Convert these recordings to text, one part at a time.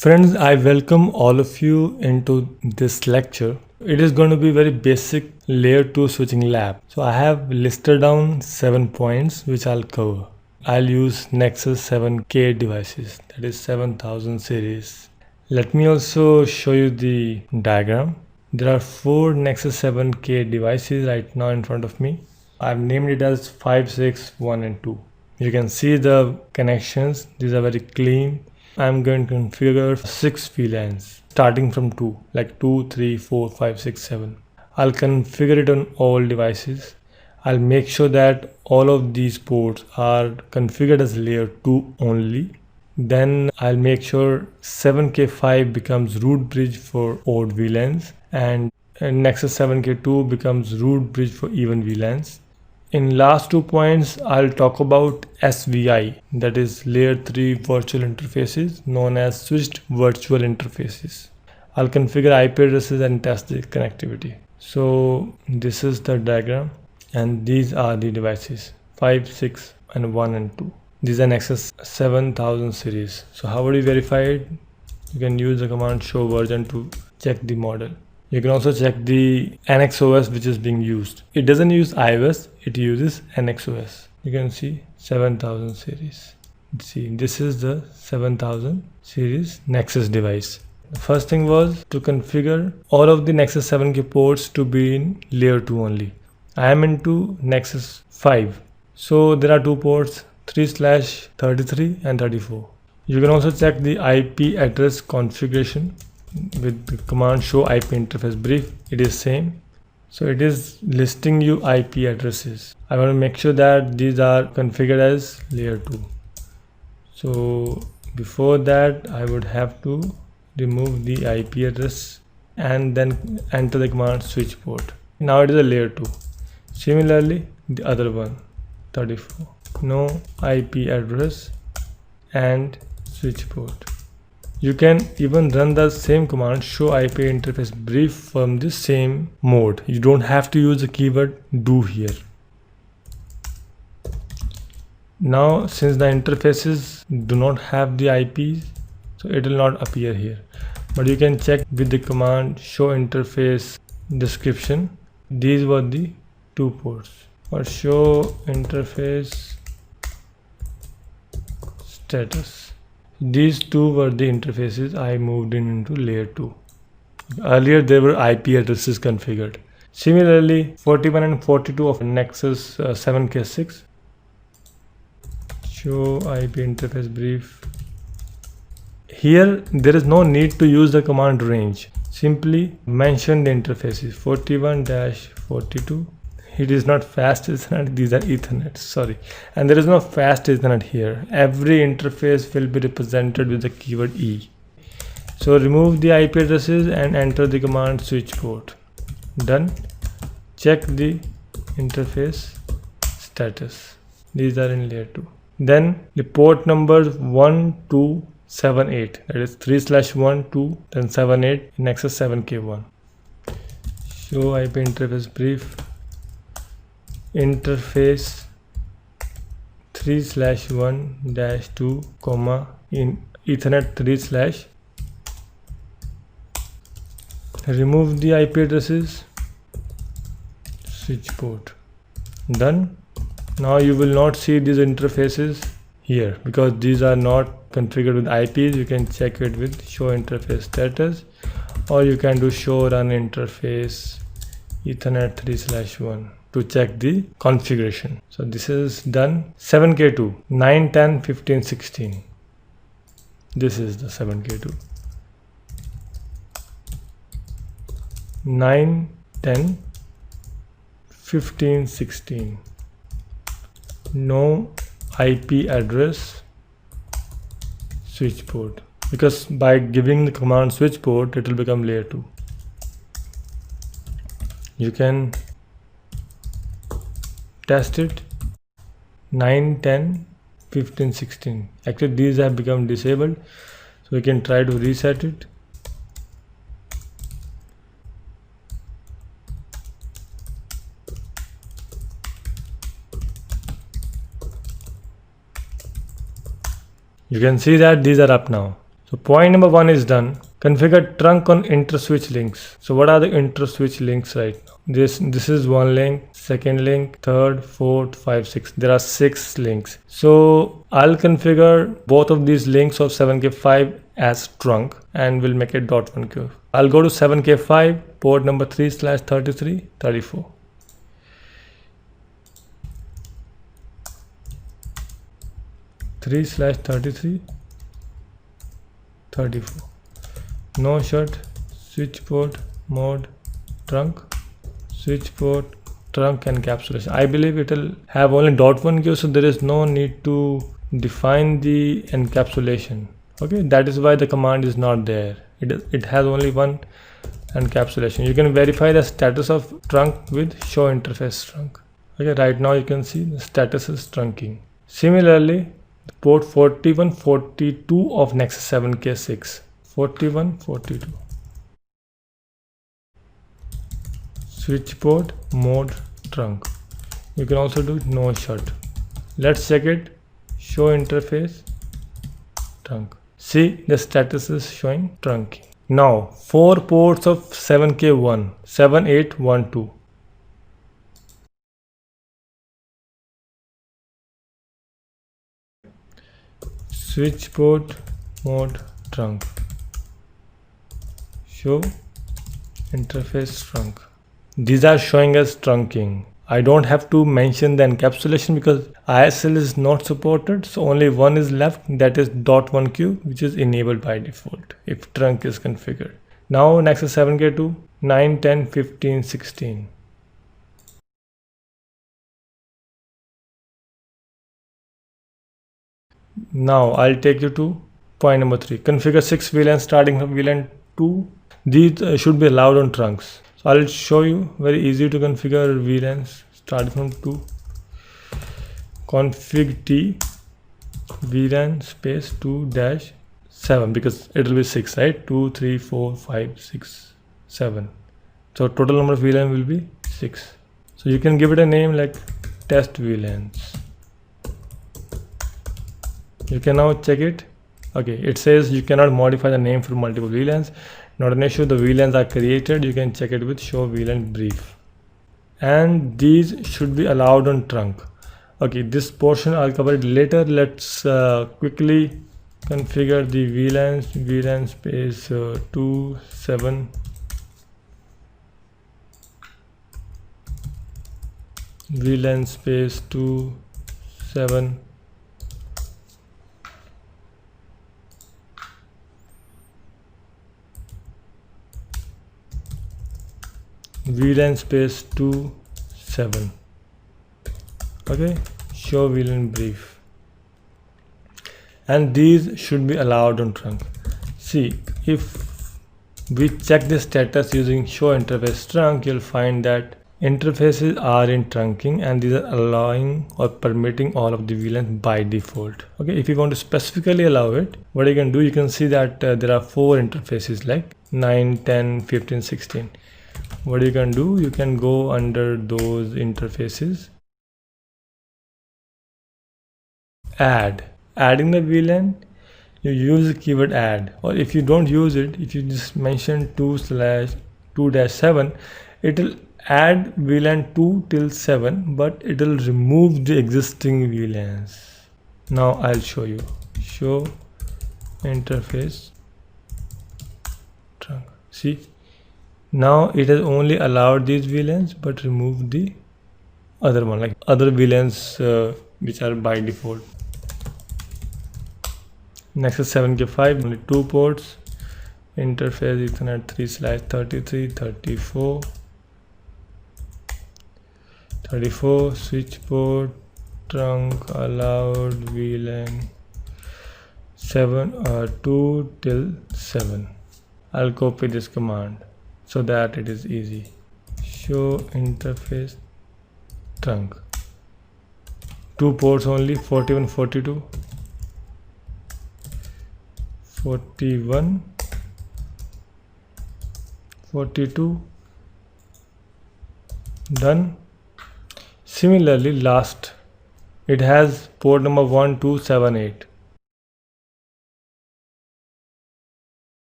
Friends, I welcome all of you into this lecture. It is going to be very basic layer 2 switching lab. So I have listed down 7 points which I'll cover. I'll use Nexus 7K devices, that is 7000 series. Let me also show you the diagram. There are 4 Nexus 7K devices right now in front of me. I've named it as 5, 6, 1 and 2. You can see the connections. These are very clean. I'm going to configure 6 VLANs starting from 2, like 2, 3, 4, 5, 6, 7. I'll configure it on all devices. I'll make sure that all of these ports are configured as layer 2 only. Then I'll make sure 7K5 becomes root bridge for odd VLANs and Nexus 7K2 becomes root bridge for even VLANs. In last 2 points, I'll talk about SVI, that is layer 3 virtual interfaces known as switched virtual interfaces. I'll configure IP addresses and test the connectivity. So this is the diagram and these are the devices 5, 6 and 1 and 2. These are Nexus 7000 series. So how would you verify it? You can use the command show version to check the model. You can also check the NXOS which is being used. It doesn't use iOS, it uses NXOS. You can see 7000 series. See, this is the 7000 series Nexus device. The first thing was to configure all of the Nexus 7K ports to be in layer 2 only. I am into Nexus 5. So there are 2 ports 3/33 and 34. You can also check the IP address configuration with the command show IP interface brief. It is same. So it is listing you IP addresses. I want to make sure that these are configured as layer 2. So before that I would have to remove the IP address and then enter the command switch port. Now it is a layer 2. Similarly the other one 34. No IP address and switch port. You can even run the same command show IP interface brief from the same mode. You don't have to use the keyword do here. Now since the interfaces do not have the IPs, so it will not appear here, but you can check with the command show interface description. These were the 2 ports or show interface status. These 2 were the interfaces I moved into layer 2. Earlier there were IP addresses configured. Similarly 41 and 42 of Nexus 7K6 show IP interface brief. Here there is no need to use the command range. Simply mention the interfaces 41-42. It is not fast Ethernet, these are Ethernet, sorry. And there is no fast Ethernet here. Every interface will be represented with the keyword E. So remove the IP addresses and enter the command switch port. Done. Check the interface status. These are in layer 2. Then the port numbers 1278, that is 3/1, 2, then 78 in Nexus 7K1. Show IP interface brief. Interface 3/1-2, in Ethernet 3/. Remove the IP addresses, switch port. Done. Now you will not see these interfaces here because these are not configured with IPs. You can check it with show interface status, or you can do show run interface Ethernet 3/1 to check the configuration. So this is done. 7K2 9, 10, 15, 16. This is the 7K2 9, 10, 15, 16. No IP address, switch port, because by giving the command switch port it will become layer 2. You can test it. 9, 10, 15, 16. Actually these have become disabled, so we can try to reset it. You can see that these are up now. So point number 1 is done. Configure trunk on interswitch links. So what are the interswitch links right now? This is one link, second link, third, fourth, 5, 6. There are 6 links. So I'll configure both of these links of 7K5 as trunk and we'll make it .1 queue. I'll go to 7K5 port number 3/33 34. 3/33 34. No shut, switch port, mode, trunk, switch port, trunk, encapsulation. I believe it will have only .1 queue, so there is no need to define the encapsulation. Okay, that is why the command is not there. It has only one encapsulation. You can verify the status of trunk with show interface trunk. Okay, right now you can see the status is trunking. Similarly, port 41, 42 of Nexus 7K6. 41, 42. Switch port, mode, trunk. You can also do no shut. Let's check it. Show interface, trunk. See, the status is showing trunking. Now, 4 ports of 7K1, 7, 8, 1, 2. Switch port, mode, trunk. Show interface trunk. These are showing as trunking. I don't have to mention the encapsulation because ISL is not supported, so only one is left, that is .1 queue, which is enabled by default if trunk is configured. Now Nexus 7K2, 9, 10, 15, 16. Now I'll take you to point number 3. Configure 6 VLANs starting from VLAN 2. These should be allowed on trunks. So I'll show you, very easy to configure VLANs starting from 2. Config T VLAN space 2-7 because it will be 6, right? 2, 3, 4, 5, 6, 7. So total number of VLAN will be 6. So you can give it a name like test VLANs. You can now check it. Okay, it says you cannot modify the name for multiple VLANs. Not an issue, the VLANs are created. You can check it with show VLAN brief. And these should be allowed on trunk. Okay, this portion I'll cover it later. Let's quickly configure the VLANs. VLAN space 2, 7. VLAN space 2, 7. VLAN space 2, 7. Okay, show VLAN brief. And these should be allowed on trunk. See, if we check the status using show interface trunk, you'll find that interfaces are in trunking and these are allowing or permitting all of the VLANs by default. Okay, if you want to specifically allow it, what you can do, you can see that there are 4 interfaces like 9, 10, 15, 16. What you can do, you can go under those interfaces, adding the VLAN, you use the keyword add, or if you don't use it, if you just mention 2/2-7, it will add VLAN 2 till 7, but it will remove the existing VLANs. Now I'll show you. Show interface trunk. See, now it has only allowed these VLANs but removed the other one, like other VLANs which are by default. Nexus 7K5, only 2 ports, interface Ethernet 3/33 34. 34, switch port, trunk, allowed, VLAN 2 till 7. I'll copy this command so that it is easy. Show interface trunk. 2 ports only, 41, 42. 41, 42. Done. Similarly, last, it has port number 1, 2, 7, 8.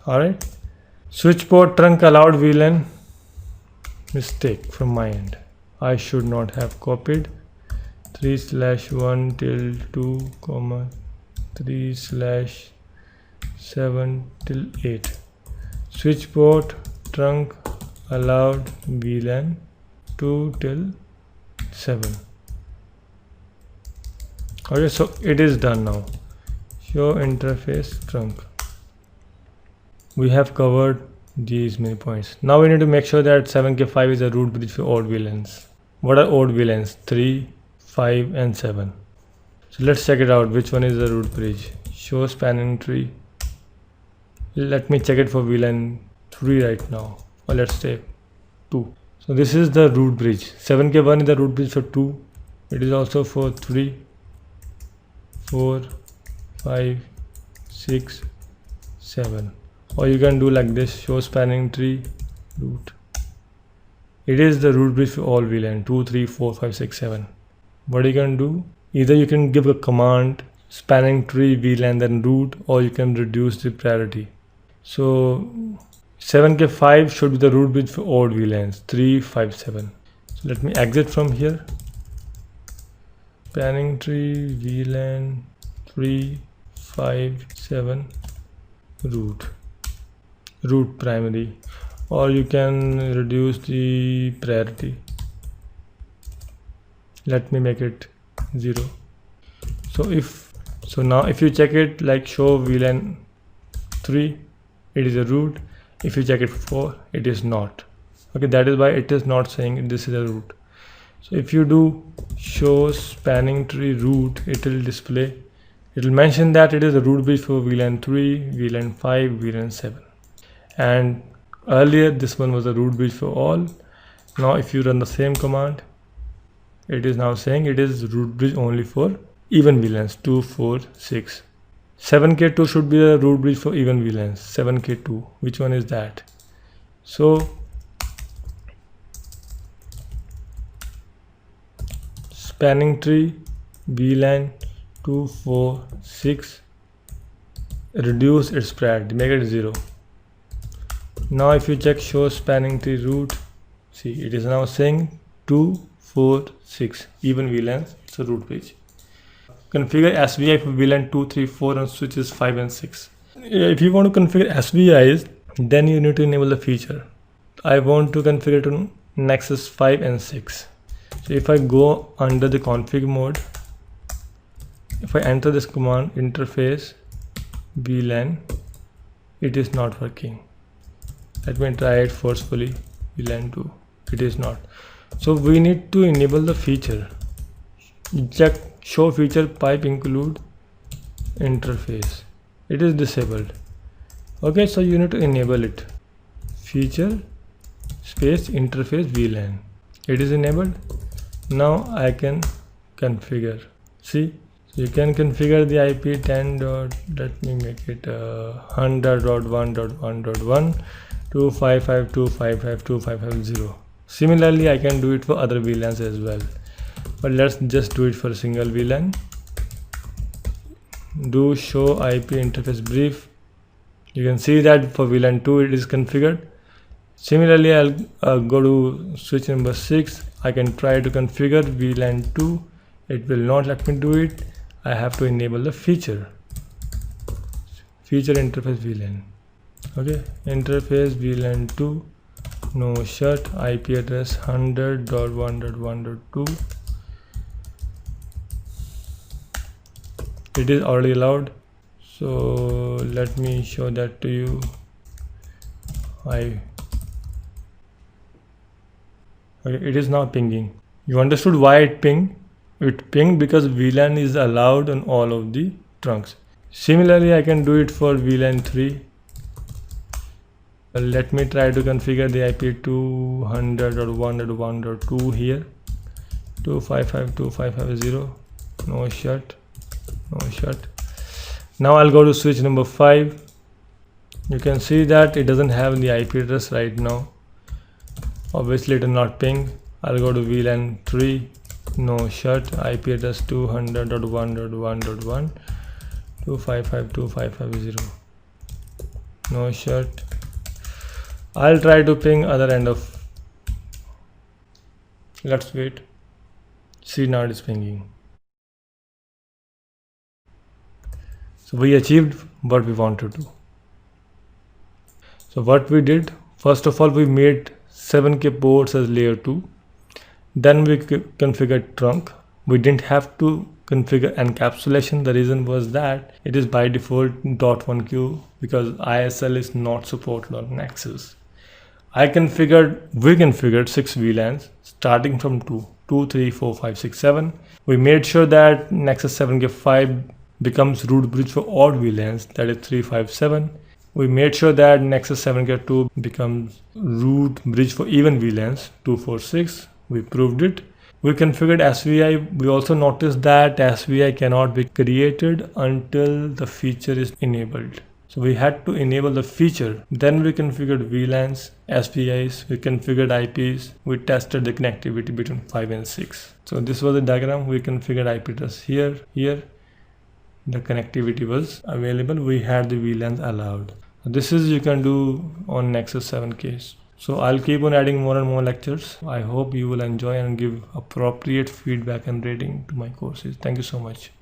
Alright. Switch port trunk allowed VLAN. Mistake from my end. I should not have copied 3/1 till 2, 3/7 till 8. Switch port trunk allowed VLAN 2 till 7. Okay, so it is done now. Show interface trunk. We have covered these many points. Now we need to make sure that 7K5 is a root bridge for odd VLANs. What are odd VLANs? 3, 5 and 7. So let's check it out. Which one is the root bridge? Show spanning tree. Let me check it for VLAN 3 right now. Or let's say 2. So this is the root bridge. 7K1 is the root bridge for 2. It is also for 3, 4, 5, 6, 7. Or you can do like this, show spanning tree root. It is the root bridge for all VLAN 2, 3, 4, 5, 6, 7. What you can do, either you can give a command spanning tree VLAN then root, or you can reduce the priority. So 7K5 should be the root bridge for odd VLANs 3, 5, 7. So let me exit from here. Spanning tree VLAN 3, 5, 7 root primary, or you can reduce the priority. Let me make it 0. So now if you check it like show VLAN 3, it is a root. If you check it for 4, it is not. Okay, that is why it is not saying this is a root. So if you do show spanning tree root, it will display, it will mention that it is a root bridge for VLAN 3, VLAN 5, VLAN 7. And earlier this one was a root bridge for all. Now if you run the same command, it is now saying it is root bridge only for even VLANs 2, 4, 6. 7K2 should be the root bridge for even VLANs. 7K2, which one is that? So spanning tree VLAN 2, 4, 6, reduce its priority, make it 0. Now if you check show spanning tree root, see it is now saying 2, 4, 6 even VLANs. It's a root bridge. Configure SVI for VLAN 2, 3, 4 on switches 5 and 6. If you want to configure SVIs, then you need to enable the feature. I want to configure it on Nexus 5 and 6. So if I go under the config mode, if I enter this command interface VLAN, it is not working. Let me try it forcefully. VLAN 2, it is not. So we need to enable the feature. Check show feature pipe include interface. It is disabled. Okay, so you need to enable it. Feature space interface VLAN. It is enabled. Now I can configure. See, you can configure the IP 10. Let me make it 100.1.1.1 255.255.255.0. Similarly, I can do it for other VLANs as well. But let's just do it for a single VLAN. Do show IP interface brief. You can see that for VLAN 2 it is configured. Similarly, I'll go to switch number 6. I can try to configure VLAN 2. It will not let me do it. I have to enable the feature interface VLAN. Okay, interface VLAN 2, no shut, IP address 100.1.1.2. It is already allowed, so let me show that to you. Okay, it is now pinging. You understood why it pinged? It pinged because VLAN is allowed on all of the trunks. Similarly, I can do it for VLAN 3. Let me try to configure the IP 200.1.1.2 here. 255.255.0. No shut. Now I'll go to switch number 5. You can see that it doesn't have the IP address right now. Obviously it will not ping. I'll go to VLAN 3. No shut. IP address 200.1.1.1 255.255.0. No shut. I'll try to ping other end of. Let's wait. See, now it is pinging. So we achieved what we wanted to. So what we did, first of all, we made 7K ports as layer 2. Then we configured trunk. We didn't have to configure encapsulation. The reason was that it is by default .1q because ISL is not supported on Nexus. We configured 6 VLANs starting from 2, 3, 4, 5, 6, 7. We made sure that Nexus 7K5 becomes root bridge for odd VLANs, that is 3, 5, 7. We made sure that Nexus 7K2 becomes root bridge for even VLANs, 2, 4, 6. We proved it. We configured SVI. We also noticed that SVI cannot be created until the feature is enabled. So we had to enable the feature. Then we configured VLANs, SVIs, we configured IPs, we tested the connectivity between 5 and 6. So this was the diagram. We configured IP address here. The connectivity was available. We had the VLANs allowed. This is you can do on Nexus 7 case. So I'll keep on adding more and more lectures. I hope you will enjoy and give appropriate feedback and rating to my courses. Thank you so much.